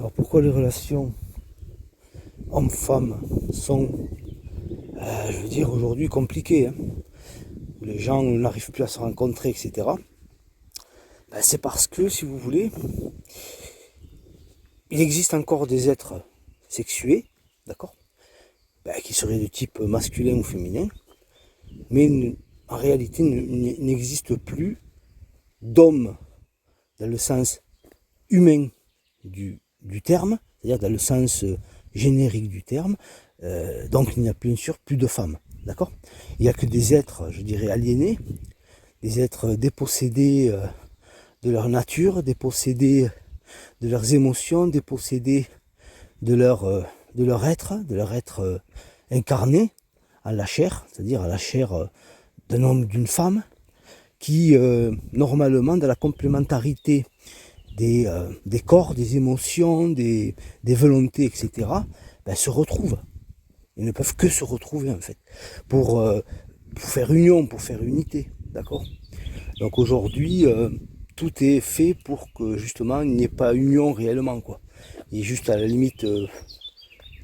Alors pourquoi les relations hommes-femmes sont, je veux dire, aujourd'hui compliquées, hein, où les gens n'arrivent plus à se rencontrer, etc. C'est parce que, si vous voulez, il existe encore des êtres sexués, d'accord, qui seraient de type masculin ou féminin, mais en réalité il n'existe plus d'hommes dans le sens humain du terme, c'est-à-dire dans le sens générique du terme, donc il n'y a bien sûr plus de femmes, d'accord. Il n'y a que des êtres, je dirais, aliénés, des êtres dépossédés de leur nature, dépossédés de leurs émotions, dépossédés de leur être incarné à la chair, c'est-à-dire à la chair d'un homme, d'une femme, qui normalement, dans la complémentarité des corps, des émotions, des volontés, etc., se retrouvent. Ils ne peuvent que se retrouver, en fait, pour faire union, pour faire unité, d'accord. Donc aujourd'hui, tout est fait pour que justement il n'y ait pas union réellement, quoi. Il y a juste à la limite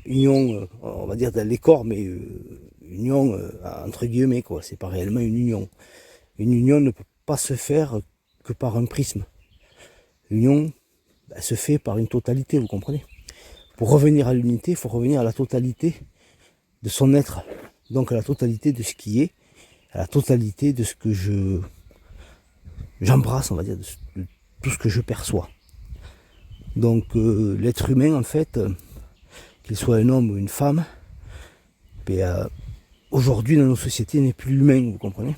union, on va dire dans les corps, mais union entre guillemets, quoi. C'est pas réellement une union. Une union ne peut pas se faire que par un prisme. L'union se fait par une totalité, vous comprenez. Pour revenir à l'unité, il faut revenir à la totalité de son être, donc à la totalité de ce qui est, à la totalité de ce que j'embrasse, on va dire, de tout ce que je perçois. Donc l'être humain, en fait, qu'il soit un homme ou une femme, aujourd'hui dans nos sociétés n'est plus humain, vous comprenez.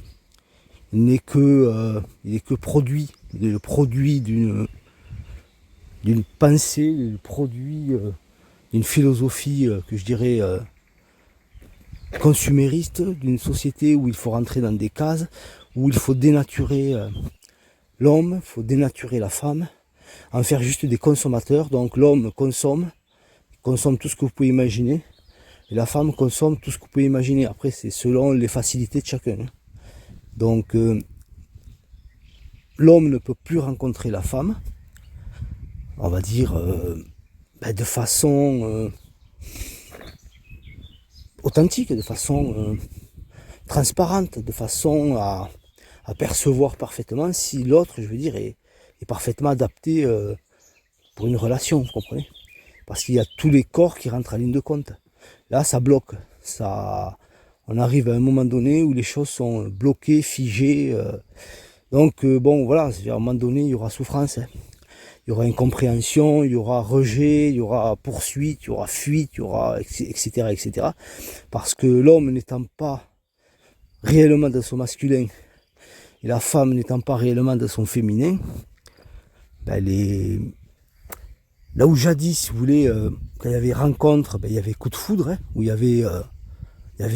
Il n'est que produit, il est le produit d'une pensée, le produit d'une philosophie que je dirais consumériste, d'une société où il faut rentrer dans des cases, où il faut dénaturer l'homme, il faut dénaturer la femme, en faire juste des consommateurs. Donc l'homme consomme tout ce que vous pouvez imaginer, et la femme consomme tout ce que vous pouvez imaginer. Après, c'est selon les facilités de chacun. Donc l'homme ne peut plus rencontrer la femme, on va dire, de façon authentique, de façon transparente, de façon à percevoir parfaitement si l'autre, je veux dire, est parfaitement adapté pour une relation, vous comprenez. Parce qu'il y a tous les corps qui rentrent en ligne de compte. Là, ça bloque. On arrive à un moment donné où les choses sont bloquées, figées. Donc, bon, voilà, à un moment donné, il y aura souffrance. Hein. Il y aura incompréhension, il y aura rejet, il y aura poursuite, il y aura fuite, il y aura etc. etc. Parce que l'homme n'étant pas réellement dans son masculin et la femme n'étant pas réellement dans son féminin, là où jadis, si vous voulez, quand il y avait rencontre, il y avait coup de foudre, hein, où il y avait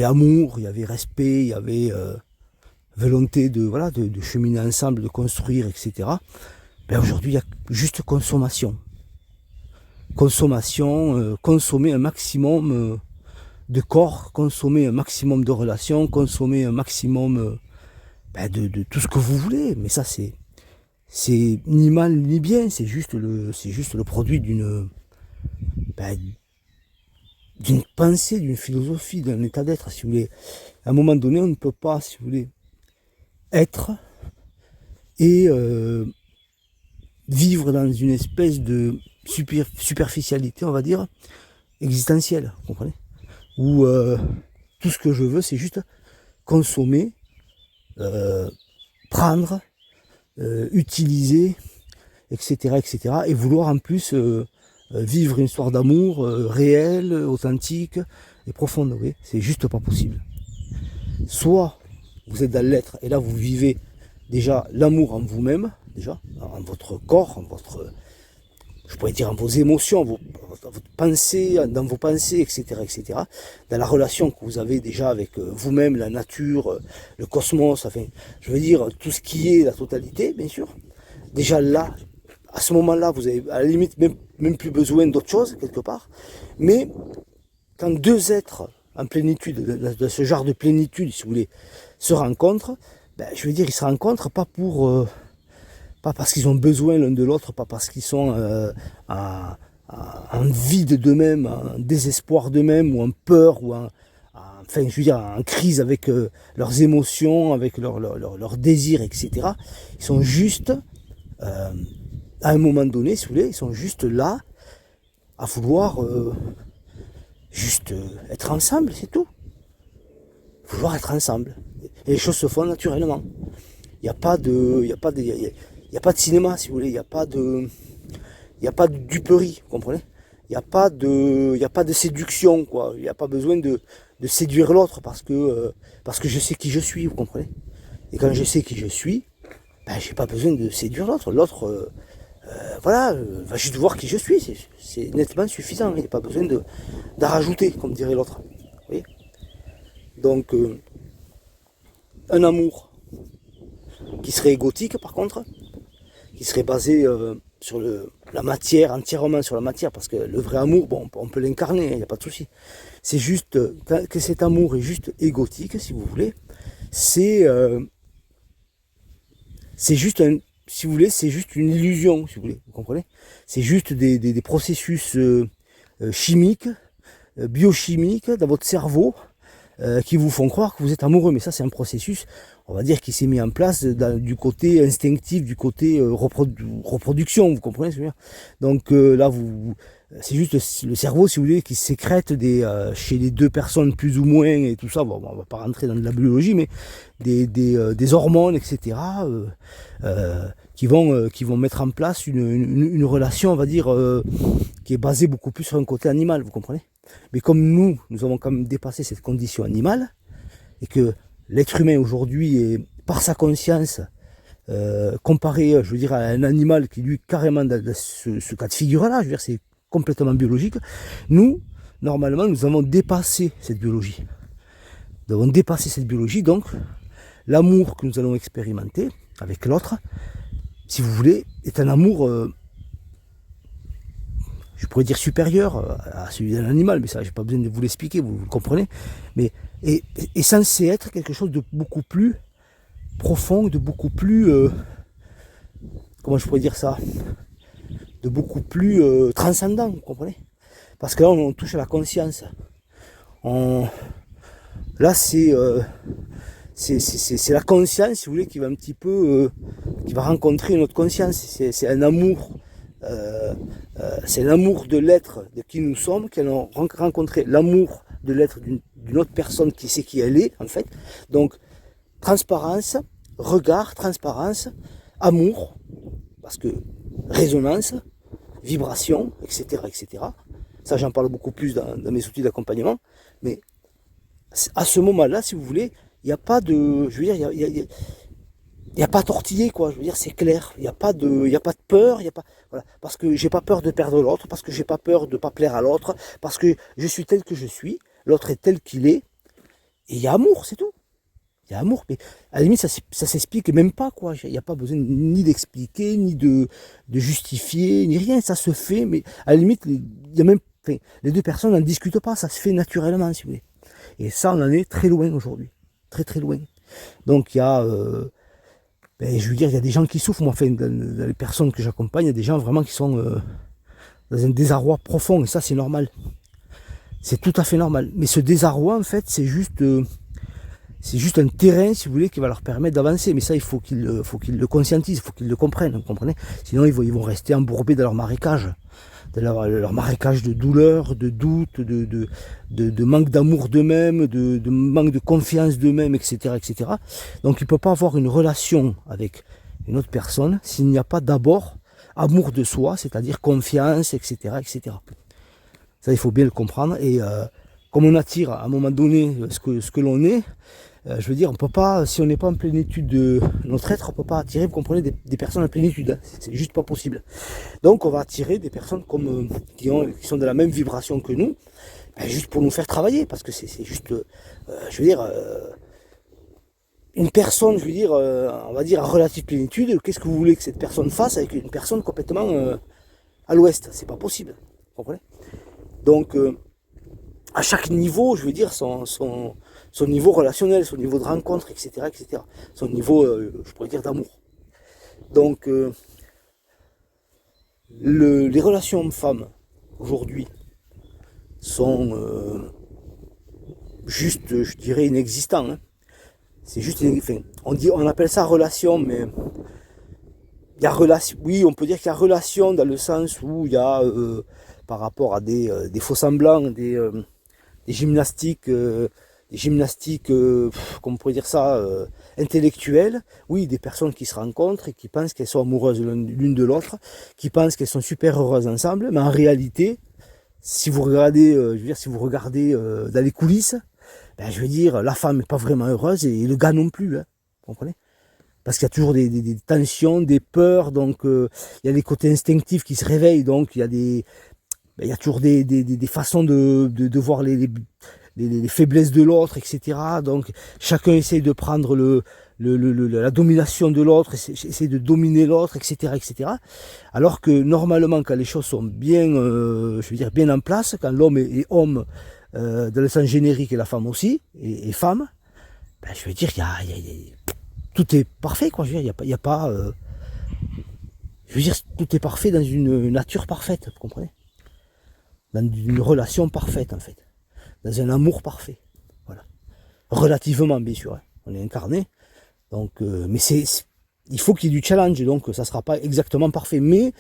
amour, il y avait respect, il y avait volonté de cheminer ensemble, de construire, etc. Aujourd'hui, il y a juste consommation. Consommation, consommer un maximum de corps, consommer un maximum de relations, consommer un maximum de tout ce que vous voulez. Mais ça, c'est ni mal ni bien, c'est juste le produit d'une pensée, d'une philosophie, d'un état d'être, si vous voulez. À un moment donné, on ne peut pas, si vous voulez, être et vivre dans une espèce de superficialité, on va dire, existentielle, vous comprenez, où tout ce que je veux, c'est juste consommer, prendre, utiliser, etc., etc., et vouloir en plus vivre une histoire d'amour réelle, authentique et profonde. Vous voyez, c'est juste pas possible. Soit vous êtes dans l'être et là vous vivez déjà l'amour en vous-même, déjà en votre corps, en votre, je pourrais dire en vos émotions, votre pensée, dans vos pensées, etc., etc. Dans la relation que vous avez déjà avec vous-même, la nature, le cosmos, enfin, je veux dire tout ce qui est la totalité, bien sûr. Déjà là, à ce moment-là, vous avez à la limite même plus besoin d'autre chose, quelque part. Mais quand deux êtres en plénitude, de ce genre de plénitude, si vous voulez, se rencontrent, je veux dire, ils se rencontrent pas pas parce qu'ils ont besoin l'un de l'autre, pas parce qu'ils sont en un vide d'eux-mêmes, un désespoir d'eux-mêmes, ou en peur, ou enfin, je veux dire, en crise avec leurs émotions, avec leurs désirs, etc. Ils sont juste, à un moment donné, si vous voulez, ils sont juste là, à vouloir juste être ensemble, c'est tout. Vouloir être ensemble. Et les choses se font naturellement. Il n'y a pas de, il y a pas de cinéma, si vous voulez. Il n'y a pas de duperie, vous comprenez. Il n'y a pas de séduction, quoi. Il n'y a pas besoin de séduire l'autre parce que je sais qui je suis, vous comprenez. Et quand je sais qui je suis, ben, j'ai pas besoin de séduire l'autre. L'autre, voilà, va juste voir qui je suis. C'est nettement suffisant. Il n'y a pas besoin d'en rajouter, comme dirait l'autre. Vous voyez. Donc, un amour qui serait égotique, par contre, qui serait basé sur la matière, entièrement sur la matière, parce que le vrai amour, bon, on peut l'incarner, il n'y a pas de souci. C'est juste que cet amour est juste égotique, si vous voulez. C'est juste si vous voulez, c'est juste une illusion, si vous voulez, vous comprenez. C'est juste des processus chimiques, biochimiques dans votre cerveau qui vous font croire que vous êtes amoureux. Mais ça, c'est un processus, on va dire, qui s'est mis en place du côté instinctif, du côté reproduction, vous comprenez ce que je veux dire. Donc là, c'est juste le cerveau, si vous voulez, qui sécrète chez les deux personnes plus ou moins, et tout ça, bon, on va pas rentrer dans de la biologie, mais des hormones, etc., qui vont mettre en place une relation, on va dire, qui est basée beaucoup plus sur un côté animal, vous comprenez. Mais comme nous avons quand même dépassé cette condition animale, et que l'être humain aujourd'hui est, par sa conscience, comparé, je veux dire, à un animal qui lui carrément dans ce cas de figure-là, je veux dire, c'est complètement biologique. Nous, normalement, nous avons dépassé cette biologie. Nous avons dépassé cette biologie, donc l'amour que nous allons expérimenter avec l'autre, si vous voulez, est un amour, je pourrais dire supérieur à celui d'un animal, mais ça, j'ai pas besoin de vous l'expliquer, vous le comprenez, mais est censé être quelque chose de beaucoup plus profond, de beaucoup plus, comment je pourrais dire ça, de beaucoup plus transcendant, vous comprenez. Parce que là, on touche à la conscience. Là, c'est la conscience, si vous voulez, qui va un petit peu, qui va rencontrer une autre conscience. C'est un amour, c'est l'amour de l'être de qui nous sommes, qui allons rencontrer l'amour de l'être d'une autre personne qui sait qui elle est, en fait. Donc, transparence, regard, transparence, amour, parce que résonance, vibration, etc., etc. Ça, j'en parle beaucoup plus dans mes outils d'accompagnement. Mais à ce moment-là, si vous voulez, il n'y a pas de, je veux dire, il y a pas tortillé, quoi. Je veux dire, c'est clair. Il n'y a pas de peur, il y a pas, voilà. Parce que j'ai pas peur de perdre l'autre, parce que j'ai pas peur de pas plaire à l'autre, parce que je suis tel que je suis, l'autre est tel qu'il est, et il y a amour, c'est tout. Il y a amour, mais à la limite, ça s'explique même pas, quoi. Il n'y a pas besoin ni d'expliquer, ni de justifier, ni rien. Ça se fait, mais à la limite, il y a même, enfin, les deux personnes n'en discutent pas, ça se fait naturellement, si vous voulez. Et ça, on en est très loin aujourd'hui. Très, très loin. Donc, il y a, je veux dire, il y a des gens qui souffrent. Moi, enfin, dans les personnes que j'accompagne, il y a des gens vraiment qui sont dans un désarroi profond, et ça, c'est normal. C'est tout à fait normal. Mais ce désarroi, en fait, c'est juste un terrain, si vous voulez, qui va leur permettre d'avancer. Mais ça, il faut qu'ils le conscientisent, il faut qu'ils le comprennent, vous comprenez. Sinon, ils vont rester embourbés dans leur marécage. De leur marécage de douleur, de doute, de manque d'amour d'eux-mêmes, de manque de confiance d'eux-mêmes, etc., etc. Donc, il ne peut pas avoir une relation avec une autre personne s'il n'y a pas d'abord amour de soi, c'est-à-dire confiance, etc., etc. Ça, il faut bien le comprendre. Et comme on attire à un moment donné ce que l'on est, je veux dire, on peut pas, si on n'est pas en plénitude de notre être, on peut pas attirer, vous comprenez, des personnes en plénitude. Hein. C'est juste pas possible. Donc, on va attirer des personnes comme qui sont de la même vibration que nous, juste pour nous faire travailler, parce que c'est juste, je veux dire, une personne, je veux dire, on va dire en relative plénitude. Qu'est-ce que vous voulez que cette personne fasse avec une personne complètement à l'ouest? C'est pas possible. Vous comprenez? Donc, à chaque niveau, je veux dire, son niveau relationnel, son niveau de rencontre, etc., etc. Son niveau, je pourrais dire, d'amour. Donc, les relations hommes-femmes, aujourd'hui sont juste, je dirais, inexistants. Hein. C'est juste, enfin, on appelle ça relation, mais il y a relation. Oui, on peut dire qu'il y a relation dans le sens où il y a, par rapport à des faux semblants, des gymnastiques, comment on pourrait dire ça, intellectuelles. Oui, des personnes qui se rencontrent et qui pensent qu'elles sont amoureuses l'une de l'autre, qui pensent qu'elles sont super heureuses ensemble, mais en réalité, si vous regardez, je veux dire, si vous regardez dans les coulisses, ben, je veux dire, la femme n'est pas vraiment heureuse et le gars non plus, hein, vous comprenez? Parce qu'il y a toujours des tensions, des peurs, donc il y a les côtés instinctifs qui se réveillent, donc il y a il y a toujours des façons de voir les faiblesses de l'autre, etc. Donc chacun essaye de prendre la domination de l'autre, essaye de dominer l'autre, etc., etc. Alors que normalement, quand les choses sont bien, je veux dire, bien en place, quand l'homme est homme dans le sens générique et la femme aussi, et femme, ben, je veux dire, tout est parfait, quoi. Je veux dire, il y a pas je veux dire, tout est parfait dans une nature parfaite, vous comprenez? Dans une relation parfaite, en fait. Dans un amour parfait. Voilà. Relativement, bien sûr. Hein. On est incarné. Donc, mais il faut qu'il y ait du challenge, donc ça sera pas exactement parfait. Mais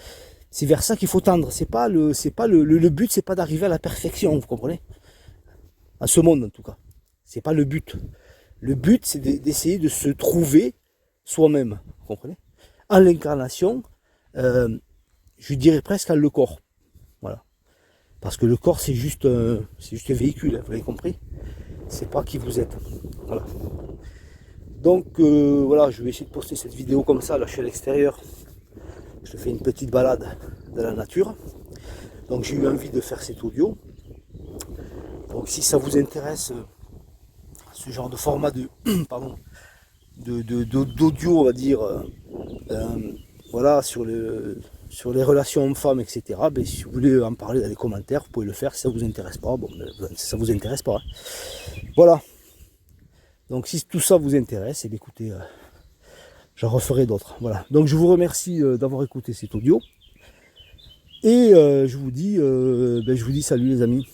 c'est vers ça qu'il faut tendre. Le but, c'est pas d'arriver à la perfection, vous comprenez? À ce monde, en tout cas. C'est pas le but. Le but, c'est d'essayer de se trouver soi-même, vous comprenez? En l'incarnation, je dirais presque en le corps. Voilà. Parce que le corps, c'est juste un véhicule, vous l'avez compris? C'est pas qui vous êtes. Voilà. Donc voilà, je vais essayer de poster cette vidéo comme ça. Là, je suis à l'extérieur. Je fais une petite balade dans la nature. Donc j'ai eu envie de faire cet audio. Donc si ça vous intéresse, ce genre de format pardon, d'audio, on va dire, voilà, sur les relations hommes-femmes, etc. Ben, si vous voulez en parler dans les commentaires, vous pouvez le faire. Si ça vous intéresse pas, bon, ben, si ça vous intéresse pas. Hein. Voilà. Donc si tout ça vous intéresse, eh bien, écoutez, j'en referai d'autres. Voilà. Donc je vous remercie d'avoir écouté cet audio. Et je vous dis salut les amis.